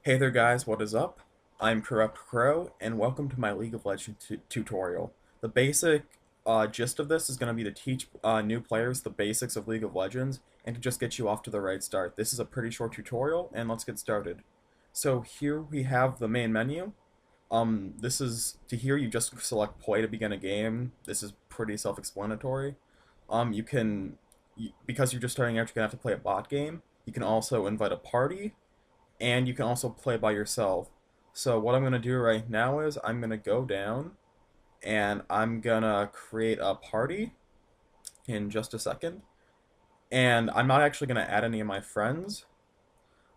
Hey there guys, what is up? I'm Corrupt Crow, and welcome to my League of Legends tutorial. The basic gist of this is going to be to teach new players the basics of League of Legends, and to just get you off to the right start. This is a pretty short tutorial, and let's get started. So here we have the main menu. This is, to here you just select play to begin a game. This is pretty self-explanatory. You can, because you're just starting out, you're going to have to play a bot game. You can also invite a party, and you can also play by yourself. So what I'm going to do right now is I'm going to go down and I'm going to create a party in just a second. And I'm not actually going to add any of my friends.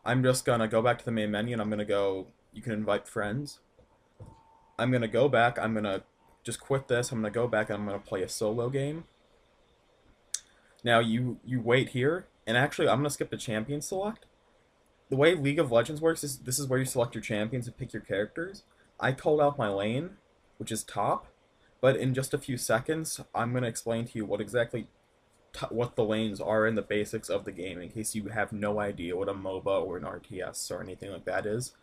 I'm just going to go back to the main menu and I'm going to go, you can invite friends. I'm going to go back, I'm going to just quit this, I'm going to go back and I'm going to play a solo game. Now you wait here, and actually I'm going to skip the champion select. The way League of Legends works is this is where you select your champions and pick your characters. I called out my lane, which is top, but in just a few seconds, I'm going to explain to you what the lanes are and the basics of the game in case you have no idea what a MOBA or an RTS or anything like that is.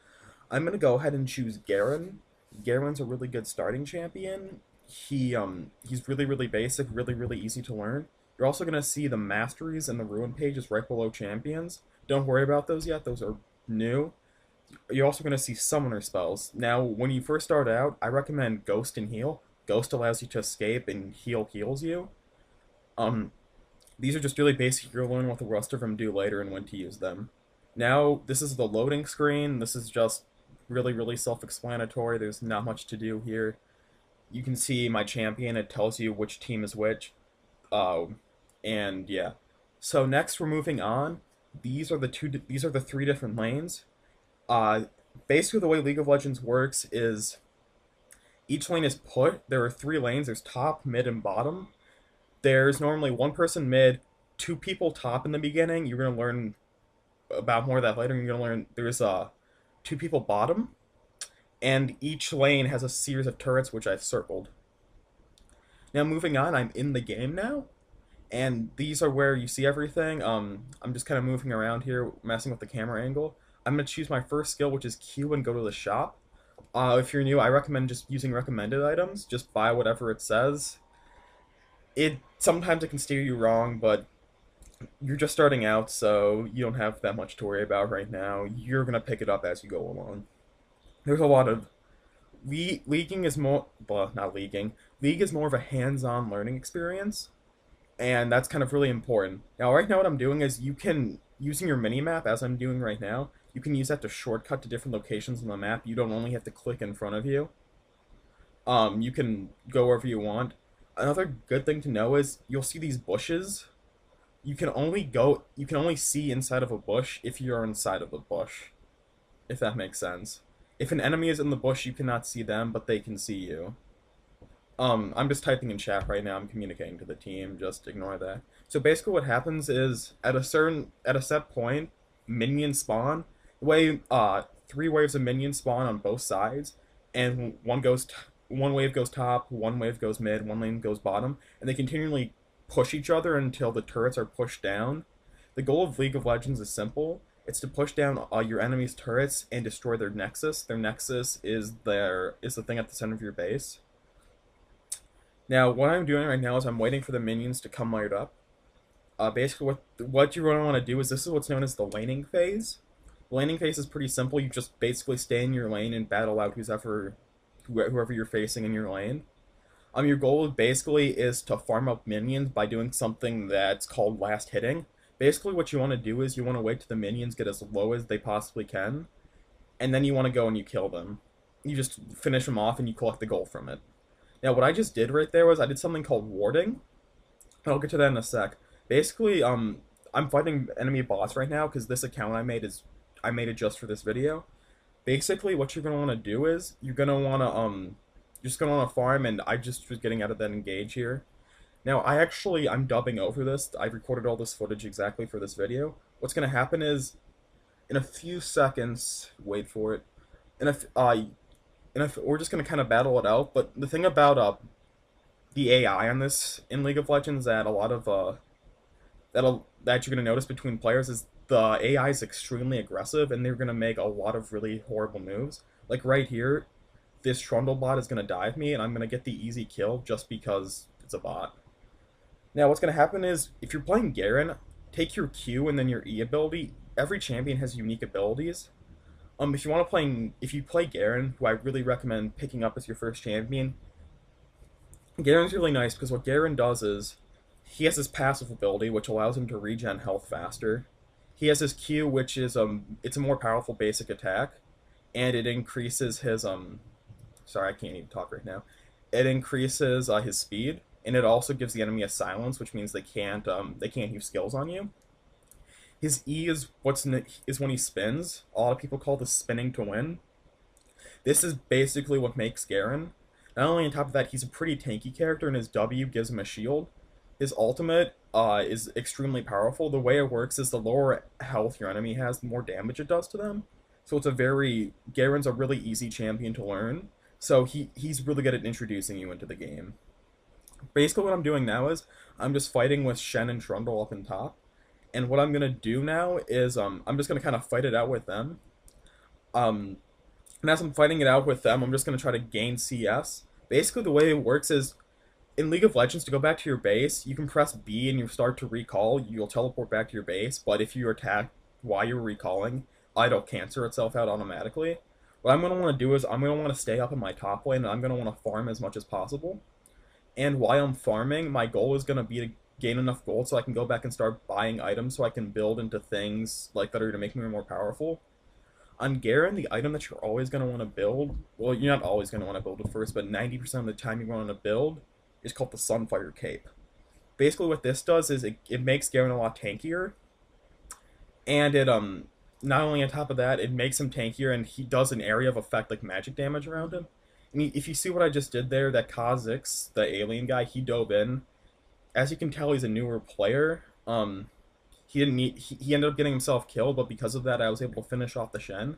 I'm going to go ahead and choose Garen. Garen's a really good starting champion. He's really basic, really easy to learn. You're also going to see the masteries and the ruin pages right below champions. Don't worry about those yet, those are new. You're also going to see summoner spells. Now, when you first start out, I recommend Ghost and Heal. Ghost allows you to escape, and Heal heals you. These are just really basic. You'll learn what the rest of them do later and when to use them. Now, this is the loading screen. This is just really self-explanatory. There's not much to do here. You can see my champion. It tells you which team is which. And yeah. So next, we're moving on. These are the three different lanes. Basically, the way League of Legends works is each lane is put. There are three lanes. There's top, mid, and bottom. There's normally one person mid, two people top in the beginning. You're gonna learn about more of that later. You're gonna learn there's two people bottom, and each lane has a series of turrets which I've circled. Now moving on, I'm in the game now, and these are where you see everything. I'm just kind of moving around here, messing with the camera angle. I'm going to choose my first skill, which is Q, and go to the shop. If you're new, I recommend just using recommended items. Just buy whatever it says. Sometimes it can steer you wrong, but you're just starting out, so you don't have that much to worry about right now. You're going to pick it up as you go along. There's a lot of leaguing is more, well, not leaguing. League is more of a hands-on learning experience, and that's kind of really important. Now, right now what I'm doing is using your mini-map, as I'm doing right now, you can use that to shortcut to different locations on the map. You don't only have to click in front of you. You can go wherever you want. Another good thing to know is you'll see these bushes. You can only see inside of a bush if you're inside of a bush, if that makes sense. If an enemy is in the bush, you cannot see them, but they can see you. I'm just typing in chat right now. I'm communicating to the team. Just ignore that. So basically, what happens is at a set point, minions spawn. Three waves of minions spawn on both sides, and one wave goes top, one wave goes mid, one lane goes bottom, and they continually push each other until the turrets are pushed down. The goal of League of Legends is simple. It's to push down your enemy's turrets and destroy their nexus. Their nexus is the thing at the center of your base. Now, what I'm doing right now is I'm waiting for the minions to come right up. Basically, what you're going to want to do is this is what's known as the laning phase. The laning phase is pretty simple. You just basically stay in your lane and battle out whoever you're facing in your lane. Your goal basically is to farm up minions by doing something that's called last hitting. Basically, what you want to do is you want to wait till the minions get as low as they possibly can, and then you want to go and you kill them. You just finish them off and you collect the gold from it. Now, what I just did right there was I did something called warding. I'll get to that in a sec. Basically, I'm fighting enemy bots right now because this account I made it just for this video. Basically, what you're gonna want to do is you're gonna want to farm, and I just was getting out of that engage here. Now, I'm dubbing over this. I recorded all this footage exactly for this video. What's gonna happen is, in a few seconds, wait for it. If we're just gonna kind of battle it out. But the thing about the AI on this in League of Legends that a lot of that you're gonna notice between players is the AI is extremely aggressive, and they're gonna make a lot of really horrible moves. Like right here, this Trundle bot is gonna dive me, and I'm gonna get the easy kill just because it's a bot. Now, what's gonna happen is if you're playing Garen, take your Q and then your E ability. Every champion has unique abilities. If you play Garen, who I really recommend picking up as your first champion, Garen's really nice because what Garen does is he has his passive ability, which allows him to regen health faster. He has his Q, which is it's a more powerful basic attack, and it increases his Sorry, I can't even talk right now. It increases his speed, and it also gives the enemy a silence, which means they can't use skills on you. His E is when he spins. A lot of people call this spinning to win. This is basically what makes Garen. Not only on top of that, he's a pretty tanky character, and his W gives him a shield. His ultimate is extremely powerful. The way it works is the lower health your enemy has, the more damage it does to them. So Garen's a really easy champion to learn. So he's really good at introducing you into the game. Basically, what I'm doing now is I'm just fighting with Shen and Trundle up in top. And what I'm gonna do now is I'm just gonna kind of fight it out with them. Um, and as I'm fighting it out with them, I'm just gonna try to gain CS. Basically, the way it works is in League of Legends, to go back to your base, you can press B and you start to recall. You'll teleport back to your base, but if you attack while you're recalling, it'll cancel itself out automatically. What I'm gonna want to do is I'm gonna want to stay up in my top lane, and I'm gonna want to farm as much as possible. And while I'm farming, my goal is gonna be to gain enough gold so I can go back and start buying items so I can build into things like that are gonna make me more powerful. On Garen, the item that you're always going to want to build, well, you're not always going to want to build it first, but 90% of the time you want to build is called the Sunfire Cape. Basically, what this does is it makes Garen a lot tankier, and it not only on top of that, it makes him tankier, and he does an area of effect like magic damage around him. And if you see what I just did there, that Kha'Zix, the alien guy, he dove in. As you can tell, he's a newer player. He ended up getting himself killed, but because of that, I was able to finish off the Shen,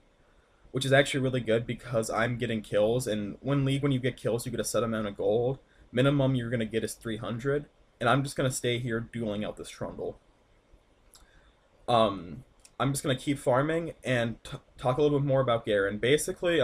which is actually really good because I'm getting kills. And when you get kills, you get a set amount of gold. Minimum you're gonna get is 300, and I'm just gonna stay here dueling out this Trundle. Um, I'm just gonna keep farming and talk a little bit more about Garen. Basically,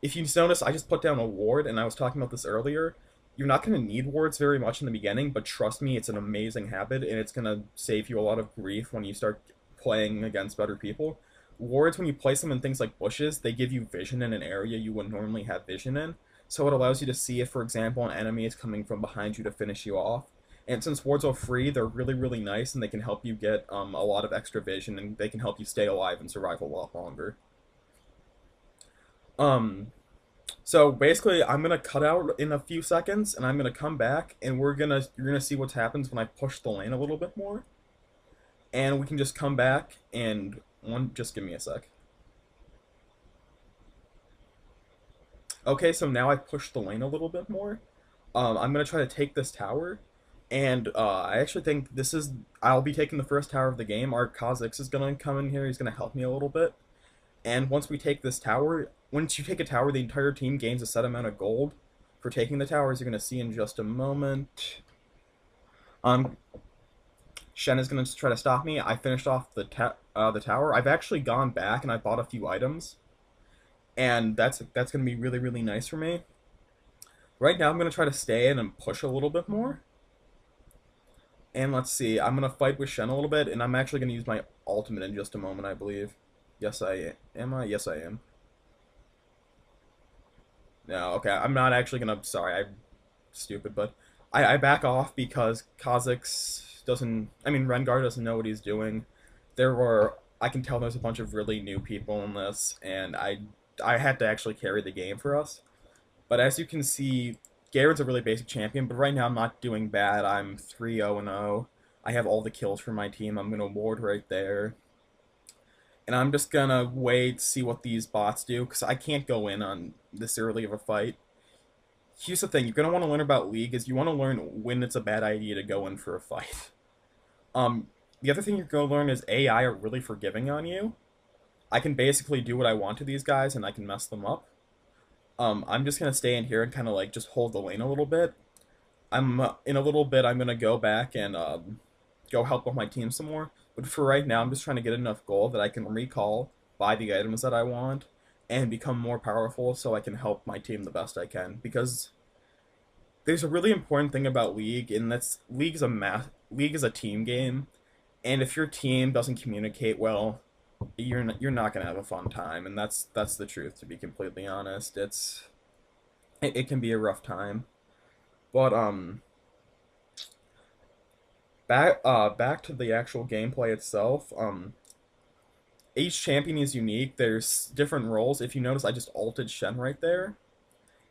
if you notice, I just put down a ward, and I was talking about this earlier. You're not going to need wards very much in the beginning, but trust me, it's an amazing habit, and it's going to save you a lot of grief when you start playing against better people. Wards, when you place them in things like bushes, they give you vision in an area you wouldn't normally have vision in. So it allows you to see if, for example, an enemy is coming from behind you to finish you off. And since wards are free, they're really, really nice, and they can help you get a lot of extra vision, and they can help you stay alive and survive a lot longer. Um, so basically, I'm gonna cut out in a few seconds, and I'm gonna come back, and you're gonna see what happens when I push the lane a little bit more, and we can just come back and just give me a sec. Okay, so now I've pushed the lane a little bit more. I'm gonna try to take this tower, and I actually think I'll be taking the first tower of the game. Our Kha'Zix is gonna come in here. He's gonna help me a little bit. And once you take a tower, the entire team gains a set amount of gold for taking the tower, as you're going to see in just a moment. Um, Shen is going to try to stop me. I finished off the tower. I've actually gone back and I bought a few items, and that's going to be really, really nice for me. Right now, I'm going to try to stay in and push a little bit more. And let's see, I'm going to fight with Shen a little bit, and I'm actually going to use my ultimate in just a moment, I believe. Yes, I am. Yes, I am. No, okay, I'm not actually gonna. Sorry, I'm stupid, but I back off because Kha'Zix doesn't. I mean, Rengar doesn't know what he's doing. I can tell there's a bunch of really new people in this, and I had to actually carry the game for us. But as you can see, Garen's a really basic champion, but right now I'm not doing bad. I'm 3-0-0. I have all the kills for my team. I'm gonna ward right there. And I'm just gonna wait, see what these bots do, because I can't go in on this early of a fight. Here's the thing, you're gonna want to learn about League, is you want to learn when it's a bad idea to go in for a fight. The other thing you're gonna learn is AI are really forgiving on you. I can basically do what I want to these guys, and I can mess them up. I'm just gonna stay in here and kind of like just hold the lane a little bit. In a little bit, I'm gonna go back and go help with my team some more. But for right now, I'm just trying to get enough gold that I can recall, buy the items that I want, and become more powerful so I can help my team the best I can. Because there's a really important thing about League, and that's League is a team game, and if your team doesn't communicate well, you're not gonna have a fun time, and that's the truth. To be completely honest, it can be a rough time. But back to the actual gameplay itself. Each champion is unique. There's different roles. If you notice, I just ulted Shen right there.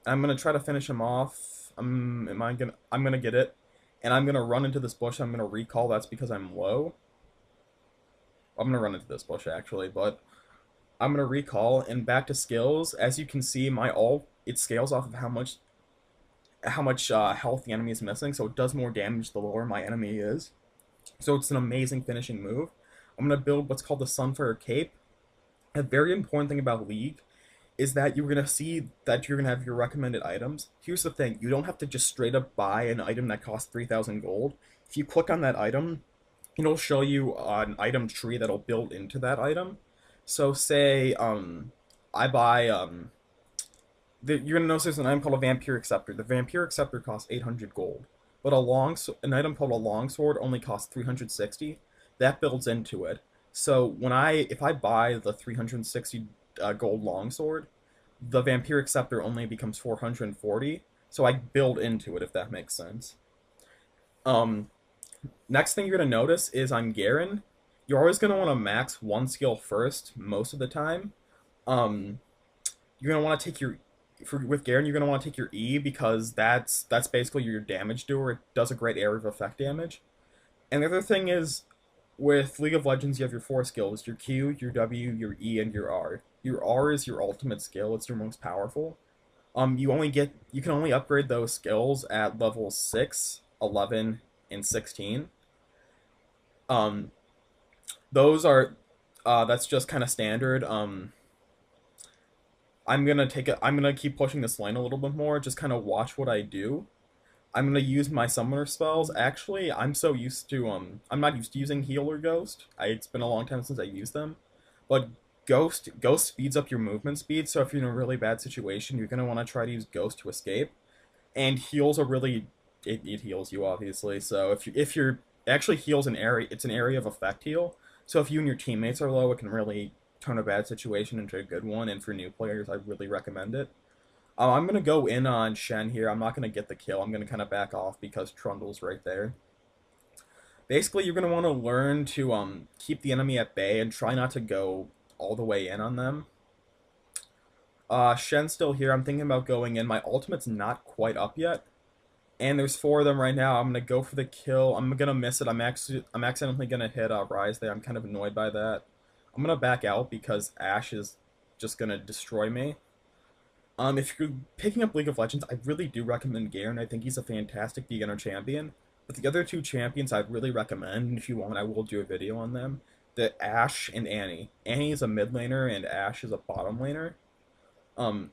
I'm gonna try to finish him off. I'm gonna get it, and I'm gonna run into this bush. I'm gonna recall. That's because I'm low. I'm gonna run into this bush actually, but I'm gonna recall and back to skills. As you can see, my ult it scales off of how much health the enemy is missing, so it does more damage the lower my enemy is. So it's an amazing finishing move. I'm gonna build what's called the Sunfire Cape. A very important thing about League is that you're gonna see that you're gonna have your recommended items. Here's the thing: you don't have to just straight up buy an item that costs 3,000 gold. If you click on that item, it'll show you an item tree that'll build into that item. So say I buy you're gonna notice there's an item called a Vampiric Scepter. The Vampiric Scepter costs 800 gold, but an item called a Longsword only costs 360. That builds into it. So if I buy the 360 gold Longsword, the Vampiric Scepter only becomes 440. So I build into it, if that makes sense. Um, Next thing you're gonna notice is I'm Garen. You're always gonna want to max one skill first most of the time. Um, you're gonna want to take your with Garen, you're gonna want to take your E because that's basically your damage doer. It does a great area of effect damage. And the other thing is, with League of Legends, you have your four skills: your Q, your W, your E, and your R. Your R is your ultimate skill. It's your most powerful. You can only upgrade those skills at level 6, 11, and 16. Um, those are that's just kind of standard. I'm gonna keep pushing this lane a little bit more. Just kind of watch what I do. I'm gonna use my summoner spells. Actually, I'm not used to using heal or ghost. It's been a long time since I used them, but ghost speeds up your movement speed. So if you're in a really bad situation, you're gonna want to try to use ghost to escape. And heals are really it heals you obviously. So if you're actually heals an area, it's an area of effect heal. So if you and your teammates are low, it can really turn a bad situation into a good one. And for new players, I really recommend it. I'm gonna go in on Shen here. I'm not gonna get the kill. I'm gonna kind of back off because Trundle's right there. Basically, you're gonna want to learn to keep the enemy at bay and try not to go all the way in on them. Shen's still here. I'm thinking about going in. My ultimate's not quite up yet, and there's four of them right now. I'm gonna go for the kill. I'm gonna miss it. I'm accidentally gonna hit Rise there. I'm kind of annoyed by that. I'm gonna back out because Ashe is just gonna destroy me. If you're picking up League of Legends, I really do recommend Garen. I think he's a fantastic beginner champion. But the other two champions I'd really recommend, and if you want, I will do a video on them. The Ashe and Annie. Annie is a mid laner, and Ashe is a bottom laner. Um,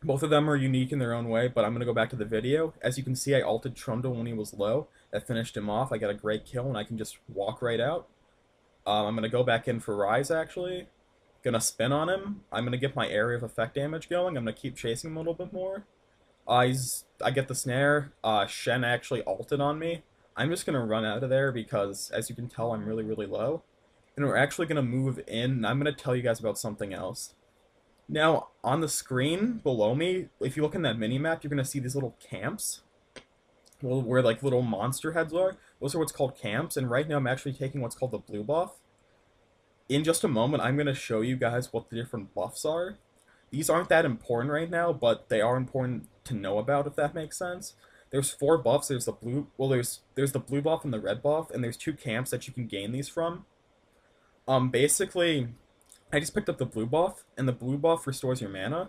Both of them are unique in their own way, but I'm going to go back to the video. As you can see, I ulted Trundle when he was low. That finished him off. I got a great kill, and I can just walk right out. I'm going to go back in for Rise, actually. Gonna spin on him. I'm gonna get my area of effect damage going. I'm gonna keep chasing him a little bit more. I get the snare. Shen actually ulted on me. I'm just gonna run out of there because, as you can tell, I'm really, really low. And we're actually gonna move in, and I'm gonna tell you guys about something else. Now, on the screen below me, if you look in that mini-map, you're gonna see these little camps. Well, where like little monster heads are. Those are what's called camps, and right now I'm actually taking what's called the blue buff. In just a moment, I'm going to show you guys what the different buffs are. These aren't that important right now, but they are important to know about, if that makes sense. There's four buffs. There's the blue, well, there's the blue buff and the red buff, and there's two camps that you can gain these from. Basically, I just picked up the blue buff, and the blue buff restores your mana.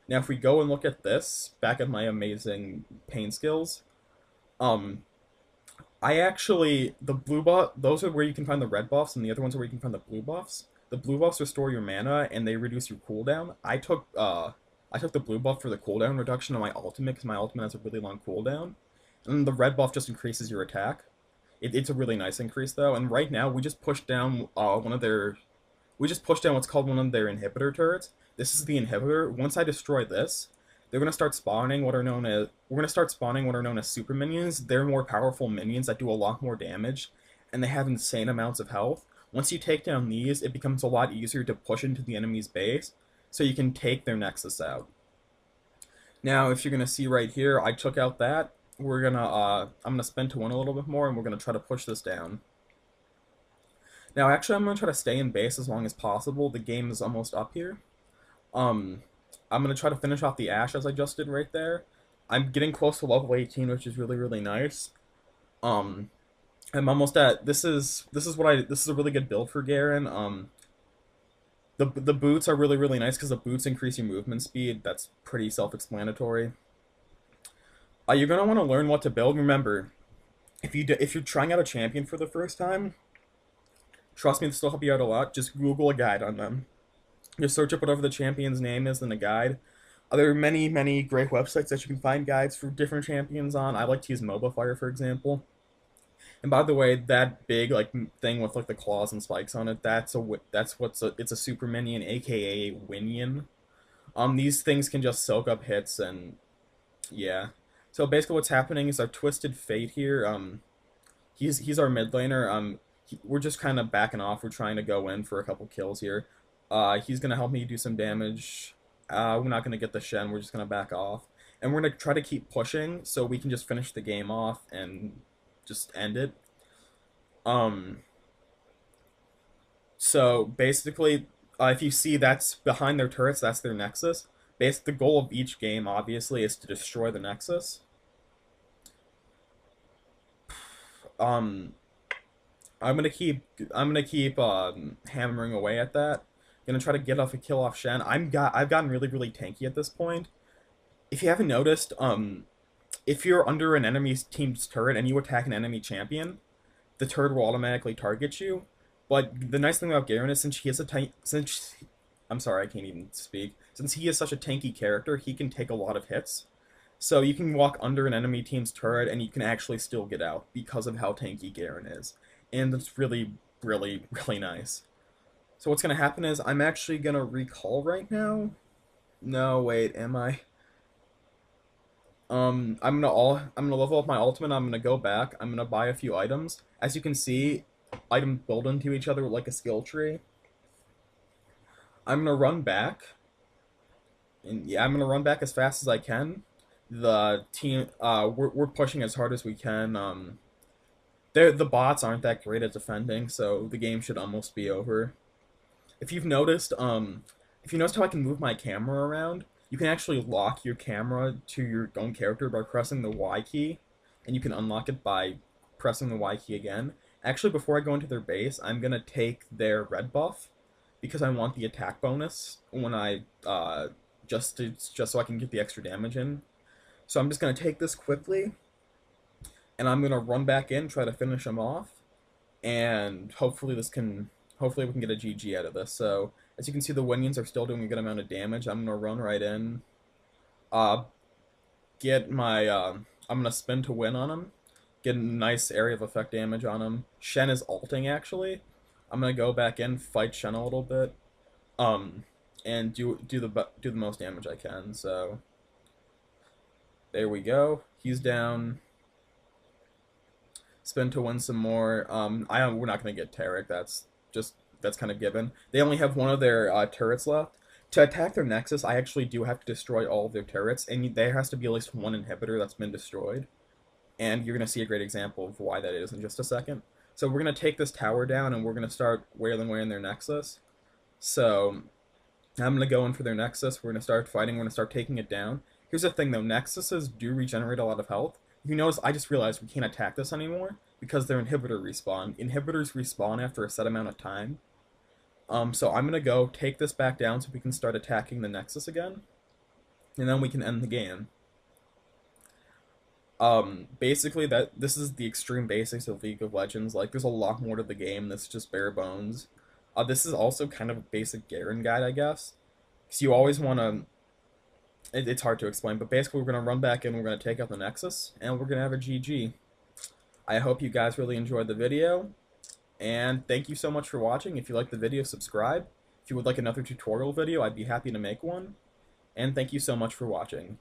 Now, if we go and look at this, back at my amazing pain skills, the blue buff, those are where you can find the red buffs, and the other ones are where you can find the blue buffs. The blue buffs restore your mana, and they reduce your cooldown. I took the blue buff for the cooldown reduction on my ultimate, because my ultimate has a really long cooldown. And the red buff just increases your attack. It's a really nice increase though. And right now we just pushed down we just pushed down what's called one of their inhibitor turrets. This is the inhibitor. Once I destroy this, they're gonna start spawning what are known as we're gonna start spawning what are known as super minions. They're more powerful minions that do a lot more damage, and they have insane amounts of health. Once you take down these, it becomes a lot easier to push into the enemy's base, so you can take their nexus out. Now, if you're gonna see right here, I took out that. I'm gonna spin to win a little bit more, and we're gonna try to push this down. Now, actually, I'm gonna try to stay in base as long as possible. The game is almost up here. Um, I'm gonna try to finish off the Ash as I just did right there. I'm getting close to level 18, which is really really nice. Um, I'm almost at this is a really good build for Garen. The boots are really really nice because the boots increase your movement speed. That's pretty self-explanatory. You're gonna want to learn what to build. Remember, if you're trying out a champion for the first time, trust me, this will help you out a lot. Just Google a guide on them. Just search up whatever the champion's name is in the guide. There are many, many great websites that you can find guides for different champions on. I like to use MobaFire, for example. And by the way, that big like thing with like the claws and spikes on it, it's a super minion, aka Winion. These things can just soak up hits and yeah. So basically, what's happening is our Twisted Fate here. He's our mid laner. We're just kind of backing off. We're trying to go in for a couple kills here. He's gonna help me do some damage. We're not gonna get the Shen. We're just gonna back off, and we're gonna try to keep pushing so we can just finish the game off and just end it. Um, so basically, if you see that's behind their turrets, that's their nexus. Basically, the goal of each game, obviously, is to destroy the nexus. Um, I'm gonna keep hammering away at that. Gonna try to get off a kill off Shen. I've gotten really really tanky at this point. If you haven't noticed, if you're under an enemy team's turret and you attack an enemy champion, the turret will automatically target you. But the nice thing about Garen is since I'm sorry, I can't even speak. Since he is such a tanky character, he can take a lot of hits. So you can walk under an enemy team's turret and you can actually still get out because of how tanky Garen is. And it's really, really, really nice. So what's gonna happen is I'm actually gonna recall right now. No, wait, am I? I'm gonna level up my ultimate. I'm gonna go back. I'm gonna buy a few items. As you can see, items build into each other like a skill tree. I'm gonna run back, and yeah, I'm gonna run back as fast as I can. The team, we're pushing as hard as we can. The bots aren't that great at defending, so the game should almost be over. If you've noticed, if you noticed how I can move my camera around, you can actually lock your camera to your own character by pressing the Y key, and you can unlock it by pressing the Y key again. Actually, before I go into their base, I'm gonna take their red buff because I want the attack bonus when I just so I can get the extra damage in. So I'm just gonna take this quickly, and I'm gonna run back in, try to finish them off, and hopefully we can get a GG out of this. So as you can see, the Winions are still doing a good amount of damage. I'm gonna run right in, uh, get my I'm gonna spin to win on him, get a nice area of effect damage on him. Shen is ulting actually. I'm gonna go back in, fight Shen a little bit, um, and do the most damage I can. So there we go. He's down. Spin to win some more. We're not gonna get Tarek. That's kind of given. They only have one of their turrets left. To attack their Nexus, I actually do have to destroy all of their turrets, and there has to be at least one inhibitor that's been destroyed. And you're gonna see a great example of why that is in just a second. So we're gonna take this tower down, and we're gonna start wailing away in their Nexus. So I'm gonna go in for their Nexus. We're gonna start fighting. We're gonna start taking it down. Here's the thing, though. Nexuses do regenerate a lot of health. If you notice, I just realized we can't attack this anymore because their inhibitor respawn. Inhibitors respawn after a set amount of time. So I'm gonna go take this back down so we can start attacking the Nexus again, and then we can end the game. Basically, this is the extreme basics of League of Legends. Like, there's a lot more to the game that's just bare bones. This is also kind of a basic Garen guide, I guess, because you always want to. It's hard to explain, but basically, we're gonna run back in, we're gonna take out the Nexus, and we're gonna have a GG. I hope you guys really enjoyed the video, and thank you so much for watching. If you liked the video, subscribe. If you would like another tutorial video, I'd be happy to make one. And thank you so much for watching.